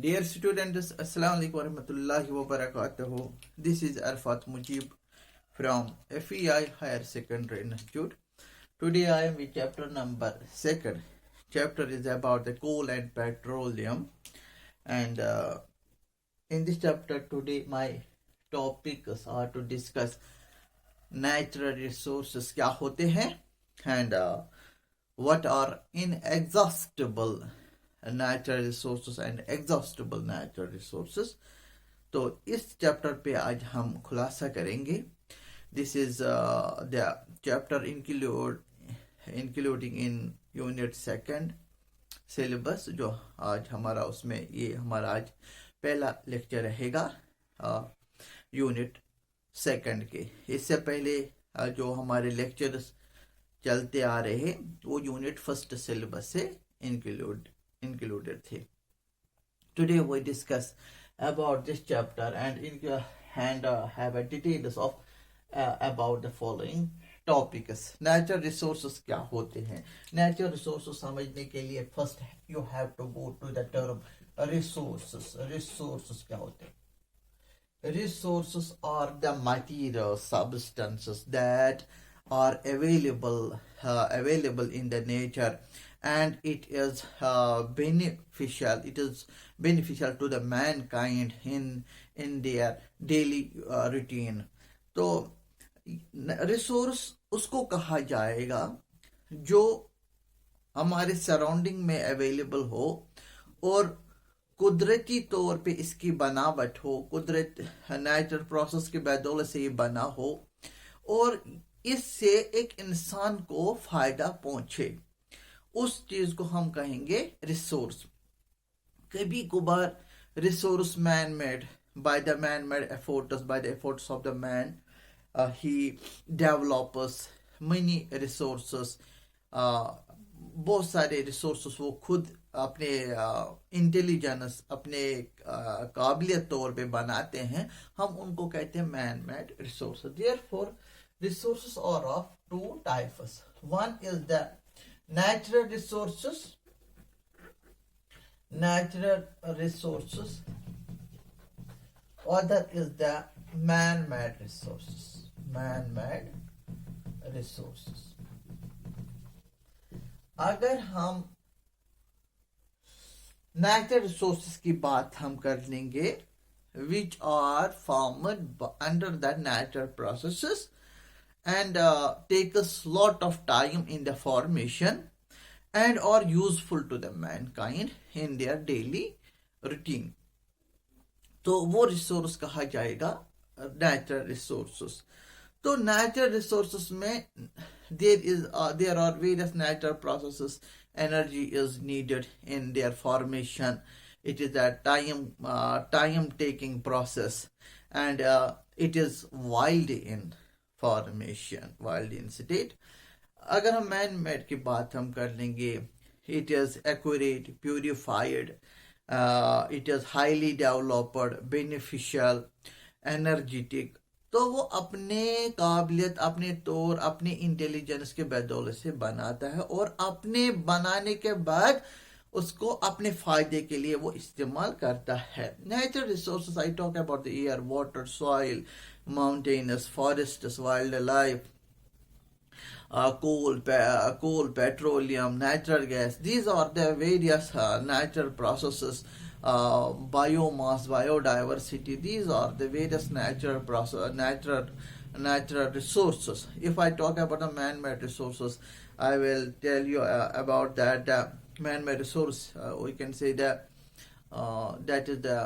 Dear students, Assalamu alaikum warahmatullahi wabarakatuh. This is Arfat Mujib from FEI Higher Secondary Institute. Today I am with chapter number 2nd. Chapter is about the coal and petroleum. And in this chapter today my topics are to discuss natural resources क्या होते हैं and what are inexhaustible natural resources and exhaustible natural resources. तो इस chapter पे आज हम खुलासा करेंगे. This is the chapter including in unit second syllabus जो आज हमारा उसमें ये हमारा आज पहला लेक्चर रहेगा यूनिट सेकंड के. इससे पहले जो हमारे लेक्चर्स चलते आ रहे हैं वो यूनिट फर्स्ट सिलेबस से included थे. Today we discuss about this chapter and have a details of about the following topics. Natural resources क्या होते हैं? Natural resources समझने के लिए first you have to go to the term resources. Resources क्या होते हैं? Resources are the material substances that are available in the nature, and it is beneficial. It is beneficial to the mankind in their daily routine. तो resource उसको कहा जाएगा जो हमारे surrounding में अवेलेबल हो और कुदरती तौर पे इसकी बनावट हो, कुदरत नेचुरल प्रोसेस के बदौलत से ये बना हो और इससे एक इंसान को फायदा पहुंचे, उस चीज को हम कहेंगे रिसोर्स. कभी कभार resource man made by the man made efforts, by the efforts of the man he developers money resources. बहुत सारे रिसोर्सेस वो खुद अपने इंटेलिजेंस, अपने काबिलियत तौर पे बनाते हैं, हम उनको कहते हैं man made resources. Therefore resources are of two types. One is the natural resources. Other is the man-made resources. अगर हम natural resources की बात हम कर लेंगे, which are formed under the natural processes and take a lot of time in the formation and are useful to the mankind in their daily routine. तो वो resource कहा जाएगा नेचुरल रिसोर्सेस. तो नेचुरल रिसोर्सेस में there are various natural processes. Energy is needed in their formation. It is a time taking process, and it is wild in formation, wild in state. अगर हम man made की बात हम कर लेंगे, it is accurate, purified, it is highly developed, beneficial, energetic. तो वो अपने काबिलियत, अपने तौर, अपने इंटेलिजेंस के बदौलत से बनाता है और अपने बनाने के बाद उसको अपने फायदे के लिए वो इस्तेमाल करता है. Natural resources, I talk about the air, water, soil, mountains, forests, wildlife, coal, petroleum, natural gas. These are the various natural processes. Biomass, biodiversity. These are the various natural process, natural resources. If I talk about the man-made resources, I will tell you about that man-made resource. We can say that that is the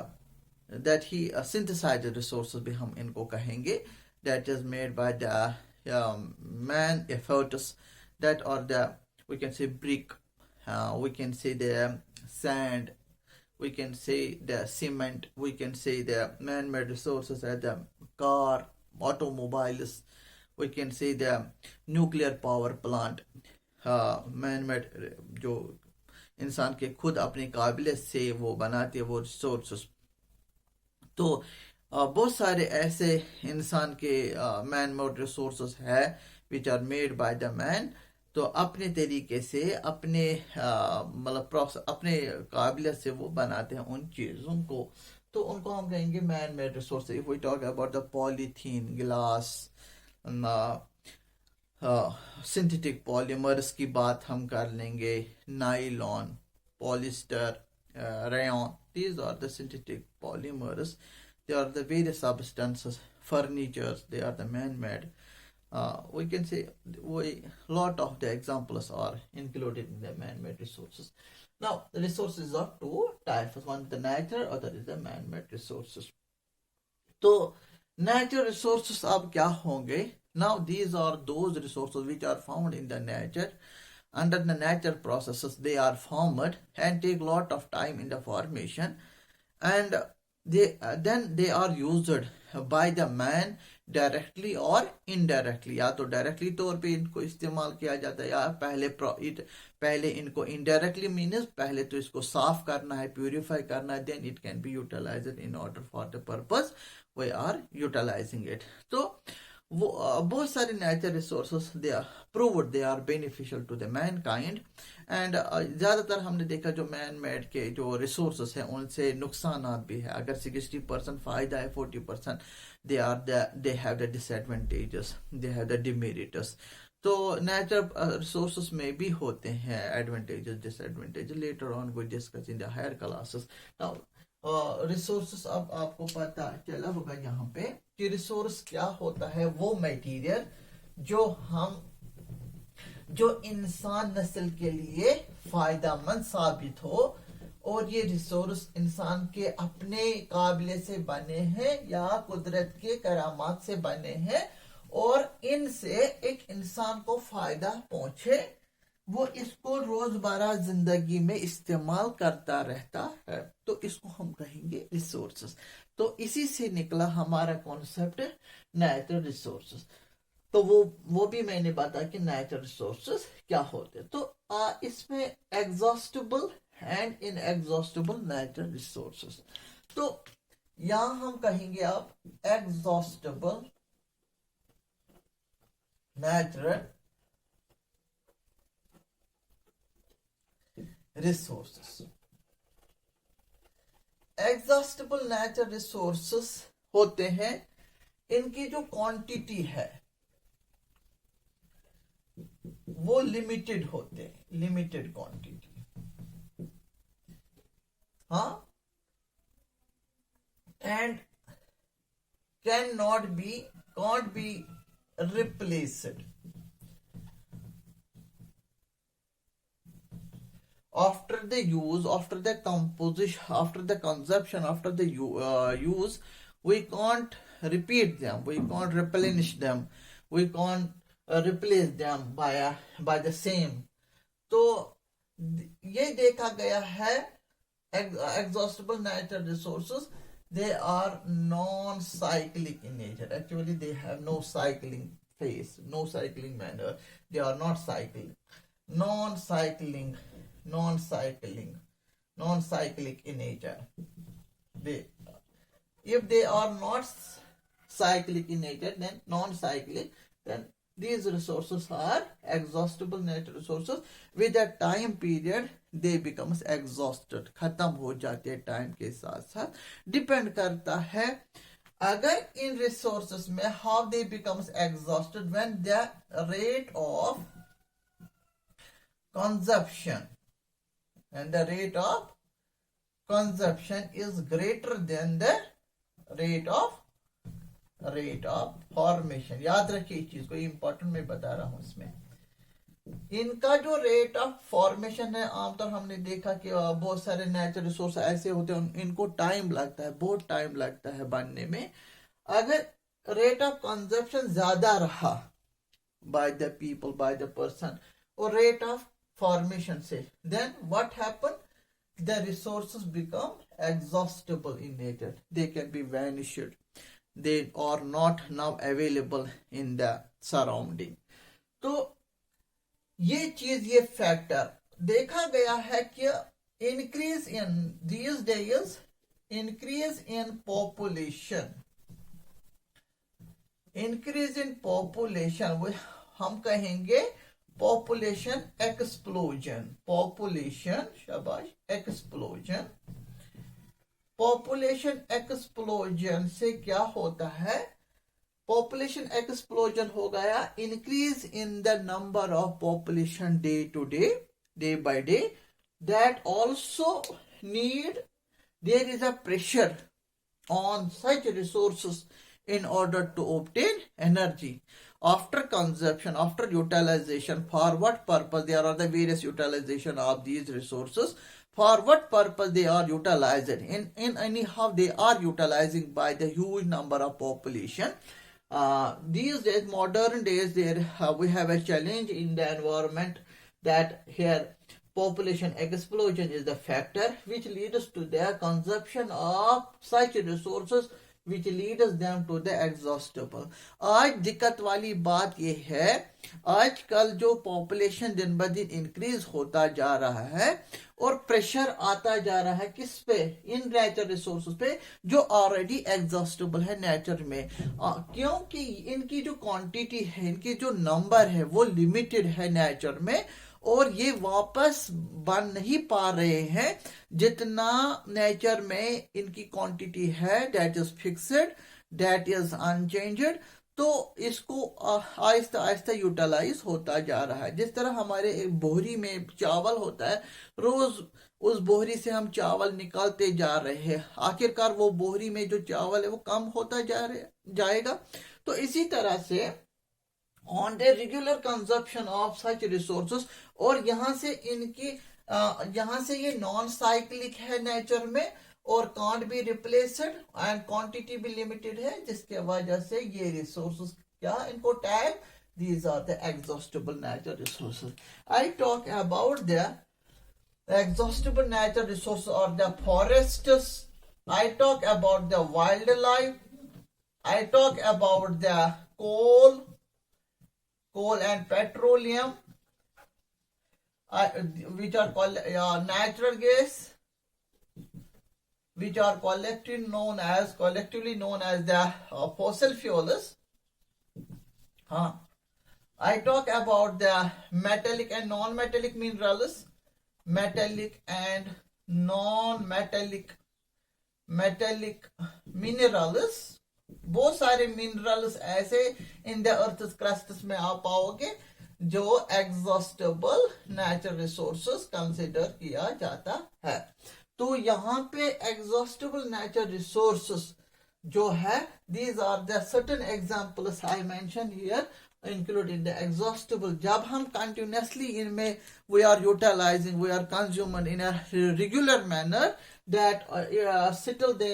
that he synthesized resources भी हम इनको कहेंगे, that is made by the man efforts, that are the, we can say brick, we can say the sand, we can say the cement, we can say the man-made resources as the car, automobiles, we can say the nuclear power plant. man-made जो इंसान के खुद अपनी काबिलियत से वो बनाते हैं वो रिसोर्सेस. तो बहुत सारे ऐसे इंसान के मैन मेड रिसोर्सेस है which are made by the man, तो अपने तरीके से अपने मतलब अपने काबिलियत से वो बनाते हैं उन चीज़ों को, तो उनको हम कहेंगे man made resource. If we talk about the polythene, glass, synthetic polymers की बात हम कर लेंगे, nylon, polyester, rayon, these are the synthetic polymers. They are the various substances, furnitures, they are the man-made. We can say lot of the examples are included in the man-made resources. Now, the resources are two types. One is the natural, other is the man-made resources. तो natural resources अब क्या होंगे? Now, these are those resources which are found in the nature. Under the natural processes, they are formed and take lot of time in the formation, and then they are used by the man directly और indirectly. या तो directly तौर पे इनको इस्तेमाल किया जाता है, या पहले इनको इनडायरेक्टली मीन्स पहले तो इसको साफ करना है, प्यूरिफाई करना है, then it can be utilised in order for the purpose we are utilising it. तो वो बहुत सारे natural resources they are proved they are beneficial to the mankind, and ज़्यादातर हमने देखा जो मैन मेड के जो रिसोर्सेस हैं उनसे नुकसान भी है। अगर 60% फ़ायदा है, 40% they have the disadvantages, they have the demerits. तो नेचुरल रिसोर्सेस में भी होते हैं advantages, disadvantages, later on we discuss in the higher classes. Now resources, अब आपको पता चला होगा यहाँ पे कि रिसोर्स क्या होता है। वो मटेरियल जो इंसान नस्ल के लिए फायदेमंद साबित हो, और ये रिसोर्स इंसान के अपने काबिल से बने हैं या कुदरत के करामात से बने हैं, और इनसे एक इंसान को फायदा पहुंचे, वो इसको रोजमर्रा जिंदगी में इस्तेमाल करता रहता है, तो इसको हम कहेंगे रिसोर्सेस। तो इसी से निकला हमारा कॉन्सेप्ट नेचुरल रिसोर्सेस। तो वो भी मैंने बताया कि नेचुरल रिसोर्सेस क्या होते हैं। तो इसमें exhaustible and inexhaustible natural resources. तो यहां हम कहेंगे आप exhaustible natural resources. Exhaustible natural resources होते हैं, इनकी जो क्वांटिटी है वो लिमिटेड होते हैं, लिमिटेड क्वांटिटी, हाँ, and can't be replaced after the use, after the composition, after the consumption, after the use. We can't repeat them, we can't replenish them, we can't replace them by the same. तो ये देखा गया है exhaustible natural resources, they are non-cyclic in nature. Actually they have no cycling phase, no cycling manner, they are not cycling, non-cyclic in nature. If they are not cyclic in nature, then non-cyclic, then these resources are exhaustible natural resources. With a time period they becomes exhausted, खत्म हो जाते हैं time के साथ साथ। Depend करता है अगर इन रिसोर्सेस में how they becomes exhausted, when the rate of consumption and the rate of consumption is greater than the rate of formation. याद रखिए इस चीज को, इंपॉर्टेंट मैं बता रहा हूं। इसमें इनका जो रेट ऑफ फॉर्मेशन है, आमतौर हमने देखा कि बहुत सारे नेचुरल रिसोर्स ऐसे होते हैं इनको टाइम लगता है, बहुत टाइम लगता है बनने में। अगर रेट ऑफ कंजप्शन ज्यादा रहा by the people, by the person, और रेट ऑफ फॉर्मेशन से, then what happen, the resources become exhaustible in nature, they can be vanished, they are not now available in the surrounding. तो ये चीज, ये factor देखा गया है कि increase in these days, increase in population, increase in population, हम कहेंगे पॉपुलेशन एक्सप्लोजन, पॉपुलेशन, शाबाश, एक्सप्लोजन। पॉपुलेशन एक्सप्लोजन से क्या होता है? पॉपुलेशन एक्सप्लोजन हो गया increase in the number of population day to day, day by day, that also need, there is a pressure on such resources in order to obtain energy after consumption, after utilization. For what purpose? There are the various utilization of these resources. For what purpose they are utilized? In anyhow they are utilizing by the huge number of population. These days, modern days, there we have a challenge in the environment, that here population explosion is the factor which leads to the consumption of such resources which leads them to the exhaustible. आज दिक्कत वाली बात ये है, आजकल जो population दिन ब दिन इंक्रीज होता जा रहा है और प्रेशर आता जा रहा है किस पे? इन नेचर रिसोर्सेज पे जो ऑलरेडी एग्जॉस्टेबल है नेचर में, क्योंकि इनकी जो क्वांटिटी है, इनकी जो नंबर है वो लिमिटेड है नेचर में, और ये वापस बन नहीं पा रहे हैं जितना नेचर में इनकी क्वांटिटी है, that is fixed, that is unchanged. तो इसको आहिस्ता आहिस्ता यूटिलाइज होता जा रहा है। जिस तरह हमारे एक बोहरी में चावल होता है, रोज उस बोहरी से हम चावल निकालते जा रहे हैं, आखिरकार वो बोहरी में जो चावल है वो कम होता जाएगा। तो इसी तरह से on the regular consumption of such resources, और यहाँ से इनकी यहाँ से ये नॉन साइक्लिक है नेचर में और can't be replaced and quantity भी लिमिटेड है, जिसके वजह से ये रिसोर्सेज क्या इनको tag, these are the exhaustible natural resources. I talk about the exhaustible natural resources or the forests. I talk about the wildlife. I talk about the coal and petroleum, which are called natural gas, which are collectively known as the fossil fuels. I talk about the metallic and non-metallic minerals, metallic and non-metallic minerals. बहुत सारे minerals ऐसे in the earth crust में आप पाओगे जो exhaustible natural resources consider किया जाता है। तो यहाँ पे एग्जॉस्टेबल नेचुरल रिसोर्सेस जो है, these are the certain examples I mention here including the exhaustible. जब हम कंटिन्यूसली इनमें we are utilising, we are consumer in a regular manner, that still they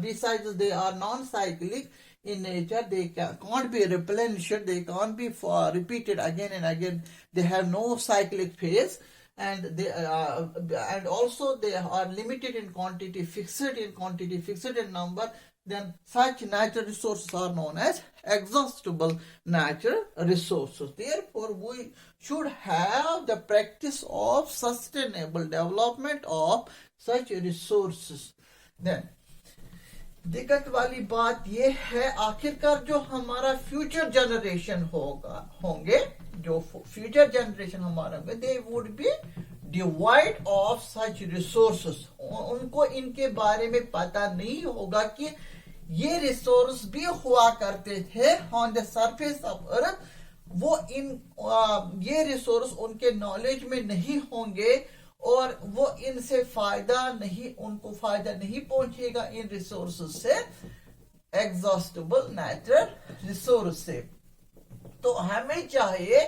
besides they are non-cyclic in nature, they can't be replenished, they can't be repeated again and again, they have no cyclic phase, and they and also they are limited in quantity, fixed in quantity, fixed in number, then such natural resources are known as exhaustible natural resources. Therefore we should have the practice of sustainable development of such resources. Then दिक्कत वाली बात ये है, आखिरकार जो हमारा future generation होंगे, जो फ्यूचर जनरेशन हमारा होंगे, they would be divide of such resources. उनको इनके बारे में पता नहीं होगा कि ये रिसोर्स भी हुआ करते थे on the surface of earth. वो ये रिसोर्स उनके नॉलेज में नहीं होंगे और वो इनसे उनको फायदा नहीं पहुंचेगा इन रिसोर्सेस से, एग्जॉस्टेबल नेचुरल रिसोर्स से। तो हमें चाहिए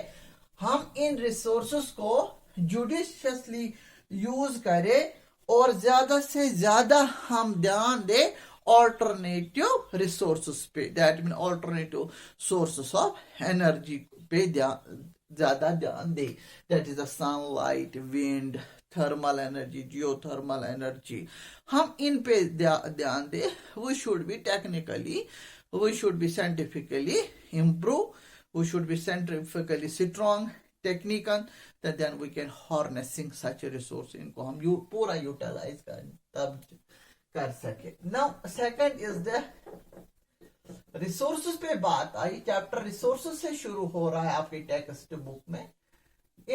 हम इन रिसोर्सेस को जुडिशियसली यूज करें और ज्यादा से ज्यादा हम ध्यान दें ऑल्टरनेटिव रिसोर्सेस पे, that mean alternative sources of energy पे ज्यादा ध्यान दें, that is the sunlight, wind, thermal energy, geothermal energy, हम इन पे ध्यान दें। We should be technically, we should be scientifically improve, we should be scientifically strong, technical, then we can harnessing such a resource, इनको हम पूरा utilise तब कर सके। Now second is the resources पे बात आई। चैप्टर रिसोर्सेज से शुरू हो रहा है आपकी टेक्स्ट बुक में।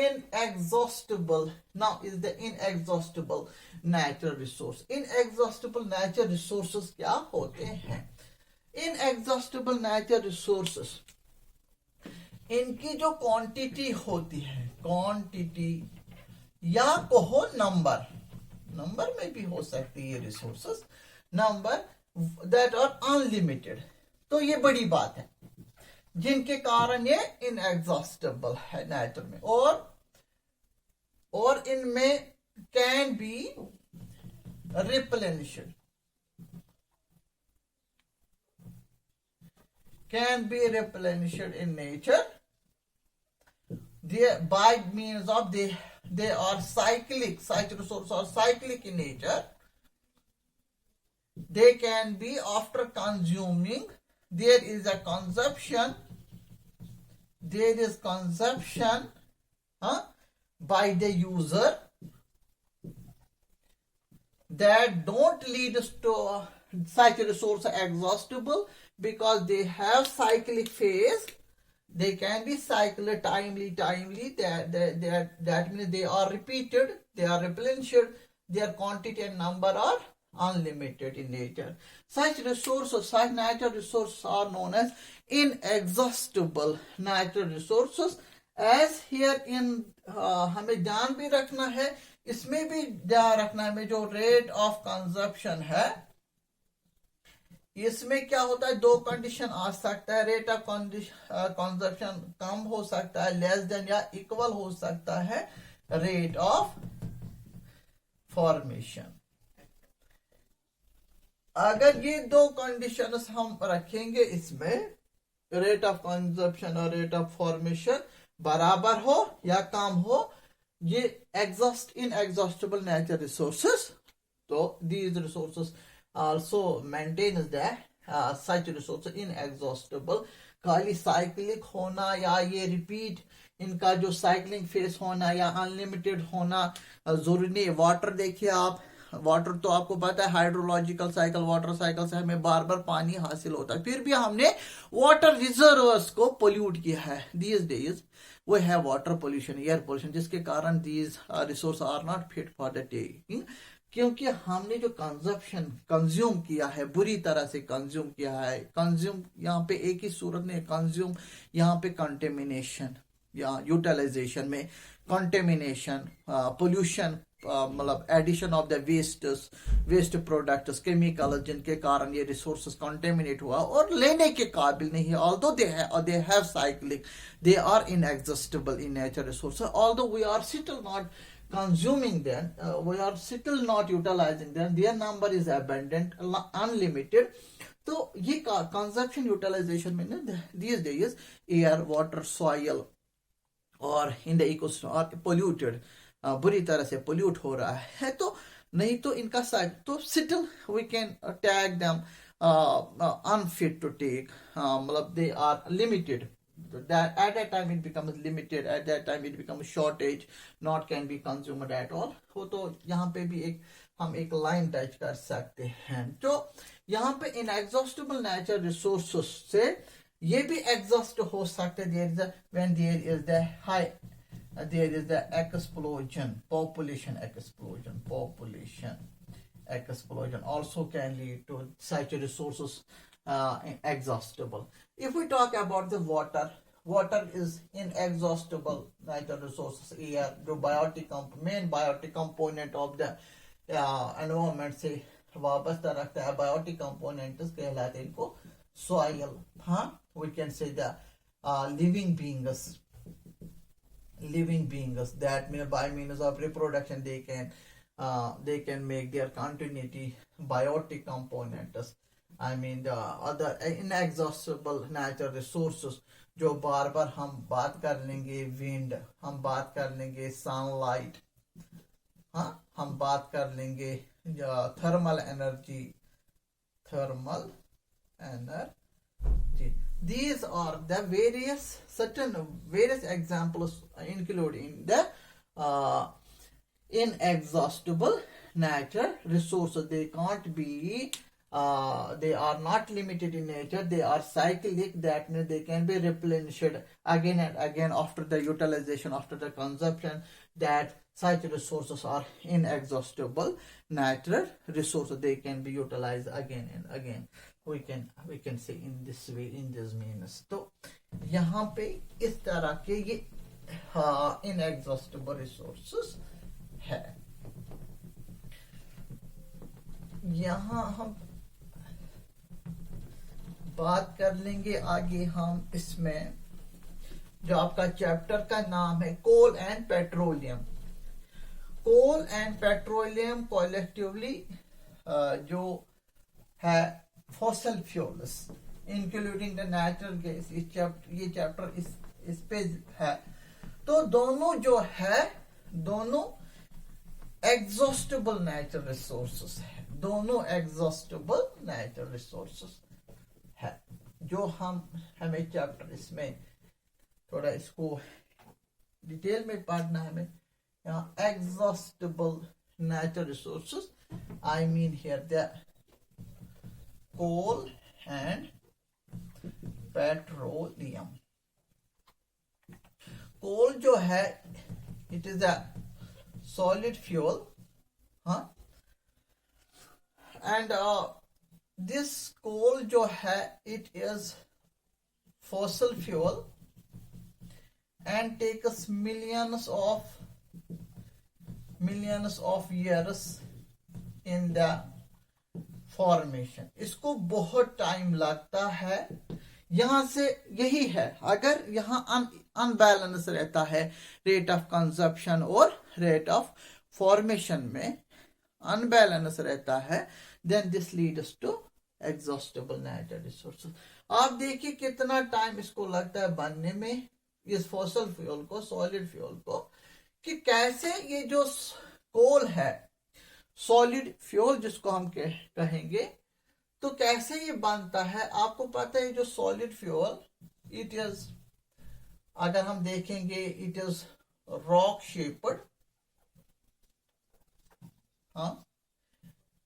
inexhaustible. Now is the inexhaustible natural resource. Inexhaustible natural resources क्या होते हैं? Inexhaustible natural resources, इनकी जो क्वांटिटी होती है, क्वांटिटी या कहो नंबर, नंबर में भी हो सकती है resources, number that are unlimited. तो ये बड़ी बात है जिनके कारण ये इनएग्जॉस्टेबल है नेचर में. और इनमें can be replenished, can be replenished in nature. They, by means of they are cyclic. Such resources are cyclic in nature. They can be after consuming. There is a consumption. There is consumption by the user that don't lead to such resource exhaustible, because they have cyclic phase. They can be cycled timely. That means they are repeated, they are replenished, their quantity and number are unlimited in nature. Such resources, such natural resources are known as inexhaustible natural resources. As here in हमें ध्यान भी रखना है, इसमें भी ध्यान रखना है, जो रेट ऑफ कंजप्शन है, इसमें क्या होता है, दो कंडीशन आ सकता है. रेट ऑफ कंजप्शन कम हो सकता है, लेस देन या इक्वल हो सकता है रेट ऑफ फॉर्मेशन. अगर ये दो कंडीशंस हम रखेंगे, इसमें रेट ऑफ कंजप्शन और रेट ऑफ फॉर्मेशन बराबर हो या कम हो, ये inexhaustible natural resources. So these resources also maintains that such resources inexhaustible. खाली साइक्लिक होना या ये रिपीट, इनका जो साइक्लिंग फेस होना या अनलिमिटेड होना जरूरी नहीं. वाटर देखिए आप, वाटर तो आपको पता है हाइड्रोलॉजिकल साइकिल, वाटर साइकिल से हमें बार बार पानी हासिल होता है, फिर भी हमने वाटर रिजर्व्स को पोल्यूट किया है. These days we have water pollution, air pollution, जिसके कारण these resources are not fit for the taking, क्योंकि हमने जो कंज्यूम किया है, बुरी तरह से कंज्यूम किया है. कंज्यूम यहाँ पे एक ही सूरत में, कंज्यूम यहाँ पे कंटेमिनेशन या यूटिलाइजेशन में कंटेमिनेशन, पोल्यूशन, मतलब addition of the waste products, chemical, जिनके कारण ये रिसोर्सेस कंटेमिनेट हुआ और लेने के काबिल नहीं है. Although they have cyclic, they are inexhaustible in nature resources, although we are still not consuming them, we are still not utilizing them, their number is abundant, unlimited. तो ये consumption utilization में ना these days air, water, soil और in the ecosystem are polluted, बुरी तरह से pollute हो रहा है. तो नहीं तो इनका तो still we can tag them unfit to take, मतलब they are limited. That at that time it becomes limited, at that time it becomes shortage, not can be consumed at all. हो तो यहाँ पे भी हम एक लाइन टच कर सकते हैं. तो यहाँ पे inexhaustible natural resources से ये भी exhaust हो सकते हैं. When there is the explosion, population explosion also can lead to such resources exhaustible. If we talk about the water is inexhaustible natural resources. Air, जो main biotic component of the environment से वाबस्ता रखता है, biotic components कहलाते हैं इनको. Soil, we can say the living beings, that means by means of reproduction they can make their continuity biotic components. I mean the other inexhaustible natural resources जो बार बार हम बात कर लेंगे, विंड, हम बात कर लेंगे सनलाइट, हम बात कर लेंगे thermal energy. These are the various examples included in the inexhaustible natural resources. They can't be they are not limited in nature, they are cyclic. That means they can be replenished again and again after the utilization, after the consumption. That such resources are inexhaustible natural resources, they can be utilized again and again. We can say in this way, in this means. तो यहाँ पे इस तरह के ये inexhaustible resources है. यहाँ हम बात कर लेंगे आगे हम इसमें, जो आपका चैप्टर का नाम है coal and petroleum. Coal and petroleum collectively जो है fossil fuels including the natural gas, ये चैप्टर इस पे है. तो दोनों जो है, दोनों एग्जॉस्टेबल नेचुरल रिसोर्सेस है, दोनों एग्जॉस्टेबल नेचुरल रिसोर्सेस है. जो हमें चैप्टर इसमें थोड़ा इसको डिटेल में पढ़ना है. हमें यहाँ exhaustible natural resources, I mean here the coal and petroleum. Coal जो है it is a solid fuel, and this coal जो है it is fossil fuel and takes millions of years in the formation. इसको बहुत time लगता है. यहां से यही है, अगर यहाँ अनबैलेंस रहता है रेट ऑफ कंजप्शन और रेट ऑफ फॉर्मेशन में अनबैलेंस रहता है, then this leads to exhaustible natural resources. आप देखिए कितना टाइम इसको लगता है बनने में, इस फॉसिल फ्यूल को, सॉलिड फ्यूल को, कि कैसे ये जो कोल है सॉलिड फ्यूल जिसको हम कहेंगे, तो कैसे ये बनता है. आपको पता है जो सॉलिड फ्यूल इट इज, अगर हम देखेंगे it is rock shaped,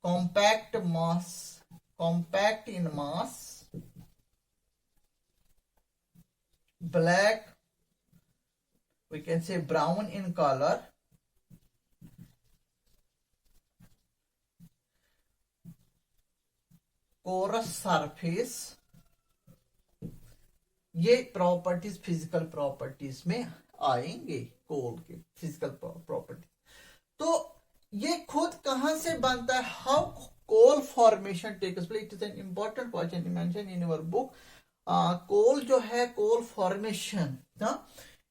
compact mass, compact in mass, black, we can say brown in color, porous surface. ये प्रॉपर्टीज फिजिकल प्रॉपर्टीज में आएंगे कोल के फिजिकल प्रॉपर्टीज. तो ये खुद कहां से बनता है, how coal formation takes place. It is an important question mention in your book. Coal जो है, coal formation,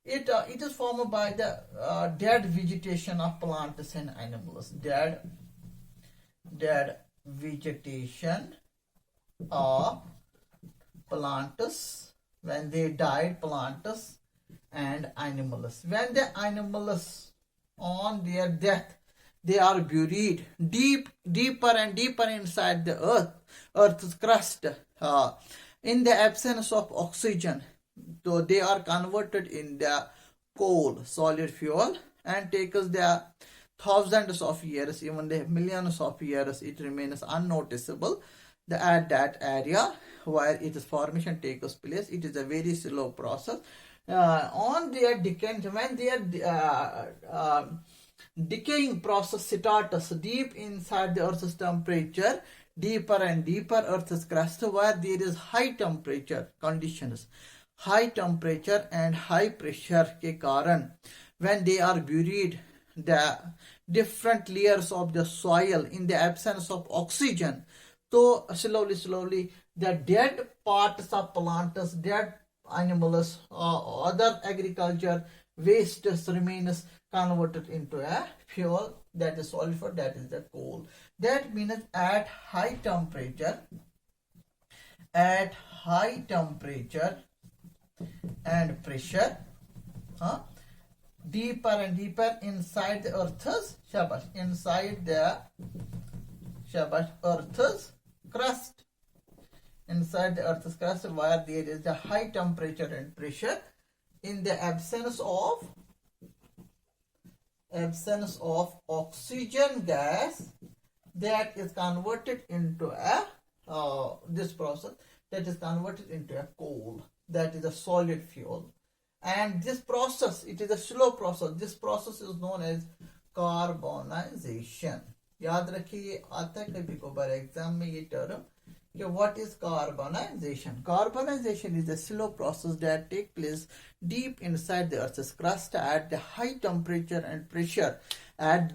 it is formed by the dead vegetation of plants and animals. Dead vegetation of plants, when they died, plants and animals, when the animals on their death they are buried deeper and deeper inside the earth's crust, in the absence of oxygen, so they are converted in the coal, solid fuel, and takes the thousands of years, even the millions of years, it remains unnoticeable at that area where its formation takes place. It is a very slow process. On their decay, when their decaying process starts deep inside the Earth's temperature, deeper and deeper Earth's crust, where there is high temperature conditions, high temperature and high pressure के कारण, when they are buried, the different layers of the soil in the absence of oxygen, so slowly the dead parts of plants, dead animals, other agriculture wastes remains converted into a fuel, that is solid fuel, that is the coal. That means at high temperature and pressure, deeper and deeper inside the earth's earth's crust, inside the earth's crust, where there is a high temperature and pressure, in the absence of oxygen gas, that is converted into a this process that is converted into a coal, that is a solid fuel. And this process, it is a slow process. This process is known as carbonization. याद रखिए ये आता है कभी कभार exam में ये term कि what is carbonization? Carbonization is a slow process that takes place deep inside the Earth's crust at the high temperature and pressure. And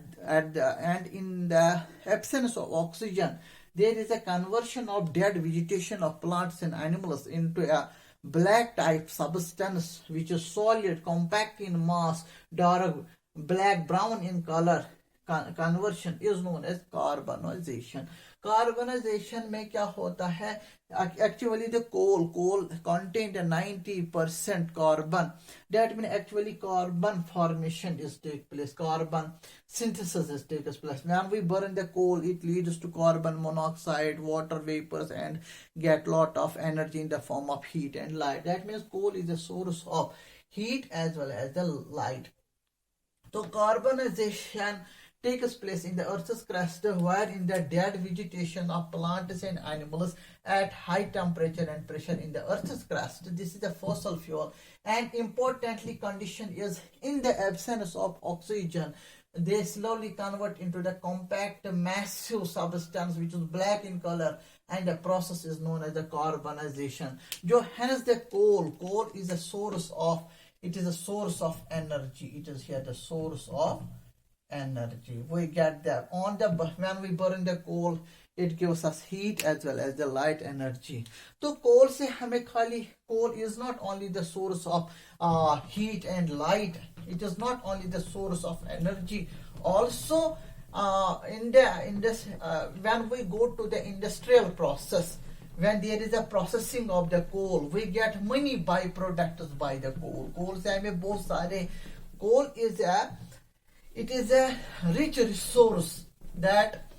in the absence of oxygen, there is a conversion of dead vegetation of plants and animals into a black type substance which is solid, compact in mass, dark black brown in color. Conversion is known as carbonization. Carbonization में क्या होता है? Actually the coal contained 90% carbon. That means actually carbon formation is take place. Carbon synthesis is takes place. When we burn the coal, it leads to carbon monoxide, water vapors, and get lot of energy in the form of heat and light. That means coal is a source of heat as well as the light. So carbonization takes place in the Earth's crust where in the dead vegetation of plants and animals at high temperature and pressure in the Earth's crust. This is a fossil fuel, and importantly condition is in the absence of oxygen, they slowly convert into the compact massive substance which is black in color, and the process is known as the carbonization. Hence the coal is a source of, it is a source of energy. It is here the source of energy. We get that on the, when we burn the coal, it gives us heat as well as the light energy. So coal से हमें खाली, coal is not only the source of heat and light, it is not only the source of energy, also when we go to the industrial process, when there is a processing of the coal, we get many byproducts by the coal. Coal से हमें बहुत सारे, coal is a, it is a rich resource that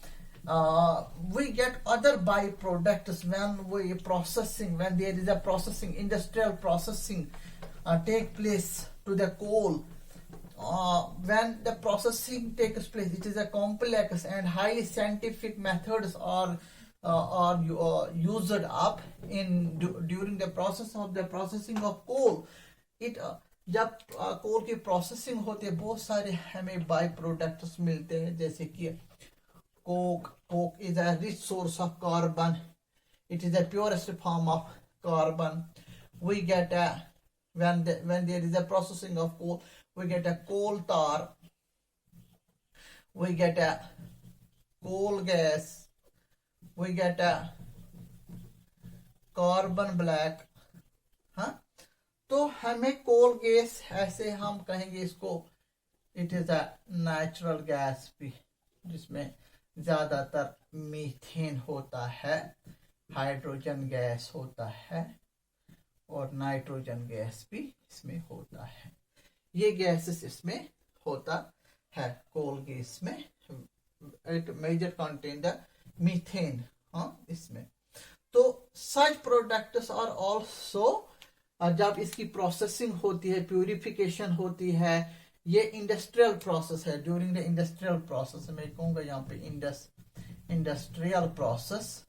we get other byproducts when we processing, when there is a processing, industrial processing take place to the coal. When the processing takes place, it is a complex and highly scientific methods are used up in during the process of the processing of coal. It जब कोल की processing होती है बहुत सारे हमें by products मिलते हैं, जैसे कि coke is a rich source of carbon. It is the purest form of carbon. We get a, when there is a processing of coal, we get a coal tar, we get a coal gas, we get a carbon black. तो हमें कोल gas, ऐसे हम कहेंगे इसको, it is a natural gas भी, जिसमें ज्यादातर methane होता है, हाइड्रोजन गैस होता है और नाइट्रोजन गैस भी इसमें होता है. ये गैसेस इसमें होता है कोल गैस में. It major contain the methane इसमें. तो सच प्रोडक्ट्स आर आल्सो, जब इसकी प्रोसेसिंग होती है, प्यूरिफिकेशन होती है, ये इंडस्ट्रियल प्रोसेस है. ड्यूरिंग द इंडस्ट्रियल प्रोसेस, मैं कहूंगा यहाँ पे industrial process,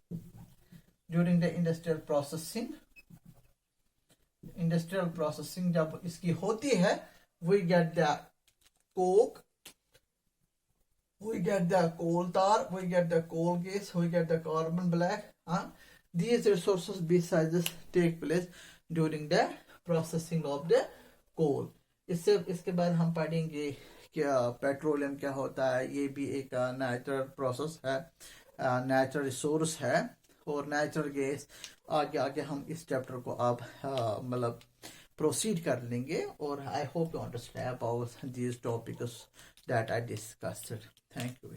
during the industrial processing जब इसकी होती है, we get the coke, we get the coal tar, we get the coal gas, we get the carbon black. These resources besides take place during the processing of the coal. इसके बाद हम पढ़ेंगे क्या petroleum क्या होता है. ये भी एक नेचुरल प्रोसेस है, नेचुरल रिसोर्स है, और नेचुरल गैस. आगे हम इस चैप्टर को अब मतलब प्रोसीड कर लेंगे. और I hope you understand about these topics that I discussed. Thank you.